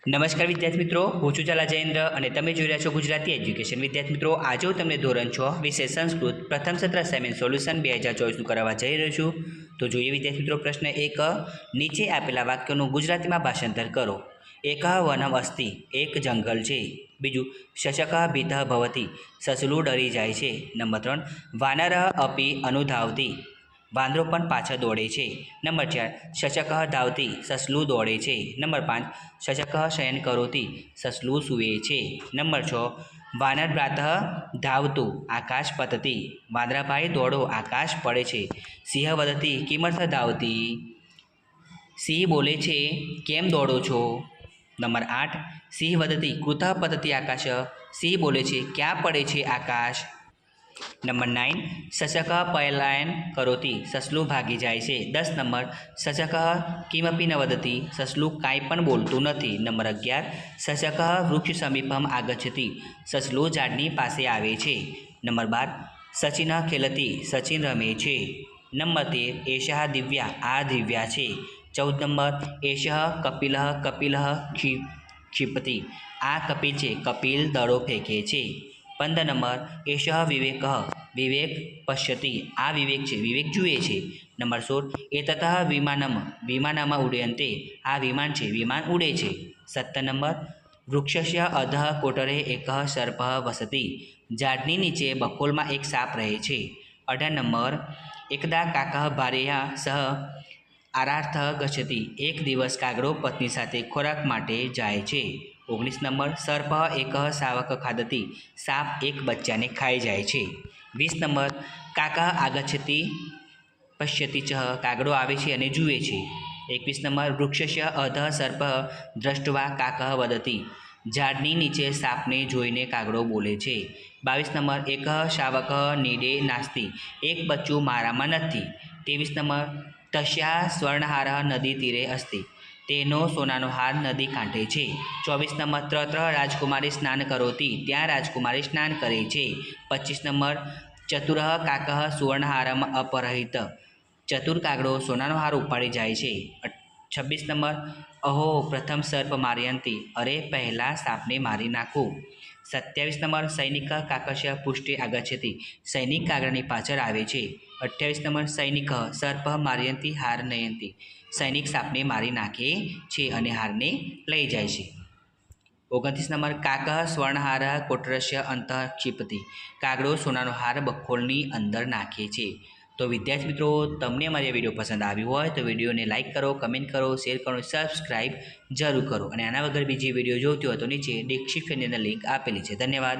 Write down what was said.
નમસ્કાર વિદ્યાર્થી મિત્રો, હું છું ચાલા જયેન્દ્ર અને તમે જોઈ રહ્યા છો ગુજરાતી એજ્યુકેશન. વિદ્યાર્થી મિત્રો, આજે હું તમને ધોરણ 6 વિષય સંસ્કૃત પ્રથમ સત્ર અસાઇનમેન્ટ સોલ્યુશન 2024નું કરાવવા જઈ રહ્યો છું. તો જોઈએ વિદ્યાર્થી મિત્રો, પ્રશ્ન 1. નીચે આપેલા વાક્યોનું ગુજરાતીમાં ભાષાંતર કરો. એકઃ વનમ અસ્તિ, એક જંગલ છે. બીજું, શશકઃ ભીતઃ ભવતિ, સસલું ડરી જાય છે. નંબર 3, વાનરઃ અપી અનુધાવતિ, વાંદરો પણ પાછળ દોડે છે. નંબર 4, શશકઃ ધાવતી, સસલું દોડે છે. નંબર 5, શશકઃ શયન કરોતિ, સસલું સૂવે છે. નંબર 6, વાનર પ્રાતઃ ધાવતું, આકાશ પતતી, વાંદરાભાઈ દોડો, આકાશ પડે છે. સિંહ વદતિ, કિમર્થ ધાવતી, સિંહ બોલે છે, કેમ દોડો છો. નંબર 8, સિંહ વદતિ કૃતઃ પતતી આકાશ, સિંહ બોલે છે, ક્યાં પડે છે આકાશ. નંબર 9, શશકઃ પલાયન કરોતિ, સસલું ભાગી જાય છે. 10 નંબર, શશકઃ કિમપી ન વદતિ, સસલું કાંઈ પણ બોલતું નથી. નંબર 11, શશકઃ વૃક્ષ સમીપમ આગચ્છતિ, સસલું ઝાડની પાસે આવે છે. નંબર 12, સચિન ખેલતિ, સચિન રમે છે. નંબર 13, એષા દિવ્યા, આ દિવ્યા છે. 14 નંબર, એષઃ કપિલઃ કપિલઃ ક્ષિપતિ, આ કપિલ છે, કપિલ દડો ફેંકે છે. 15 નંબર, એષઃ વિવેકઃ, વિવેક પશ્યતિ, આ વિવેક છે, વિવેક જુએ છે. નંબર 16, એતતઃ વિમાનમ, વિમાનમ ઉડ્યન્તે, આ વિમાન છે, વિમાન ઉડે છે. 17 નંબર, વૃક્ષસ્ય અધઃ કોટરે એકઃ સર્પઃ વસતિ, ઝાડની નીચે બખોલમાં એક સાપ રહે છે. 18 નંબર, એકદા કાકઃ ભાર્યા સહ આરાર્થ ગચ્છતિ, એક દિવસ કાગડો પત્ની સાથે ખોરાક માટે જાય છે. 19 નંબર, સર્પ એકઃ શાવક ખાદતિ, સાપ એક બચ્ચાને ખાઈ જાય છે. 20 નંબર, કાકઃ આગચ્છતિ પશ્યતિ ચ, કાગડો આવે છે અને જુએ છે. 21 નંબર, વૃક્ષસ્ય અધઃ સર્પ દ્રષ્ટવા કાકઃ વદતિ, ઝાડની નીચે સાપને જોઈને કાગડો બોલે છે. 22 નંબર, એકઃ શાવકઃ નીડે નાસ્તિ, એક બચ્ચું મારામાં નથી. 23 નંબર, તસ્યા સ્વર્ણહારઃ નદી તીરે અસ્તિ, તેનો સોનાનો હાર નદી કાંઠે છે. 24 નંબર, તત્ર રાજકુમારી સ્નાન કરોતિ, ત્યાં રાજકુમારી સ્નાન કરે છે. 25 નંબર, ચતુરઃ કાકઃ સુવર્ણહારમ અપહરિત, ચતુર કાગડો સોનાનો હાર ઉપાડી જાય છે. 26 નંબર, અહો પ્રથમ સર્પ મારયંતી, અરે પહેલાં સાપને મારી નાખું. 27 નંબર, સૈનિક કાકસ્ય પુષ્ટે આગચ્છતિ, સૈનિક કાગડાની પાછળ આવે છે. 28 નંબર, સૈનિક સર્પ મારયંતી હાર નયંતી, સૈનિક સાપને મારી નાખે છે અને હારને લઈ જાય છે. 29 નંબર, કાકઃ સ્વર્ણહાર કોટરસ્ય અંતઃ ક્ષિપતિ, કાગડો સોનાનો હાર બખોલની અંદર નાખે છે. તો વિદ્યાર્થી મિત્રો, તમને અમારી વિડીયો પસંદ આવ્યો હોય તો વિડીયોને લાઇક કરો, કમેન્ટ કરો, શેર કરો, સબસ્ક્રાઈબ જરૂર કરો. અને આના વગર બીજી વિડીયો જોઈતી હોય તો નીચે ડિસ્ક્રિપ્શનની અંદર લિંક આપેલી છે. ધન્યવાદ.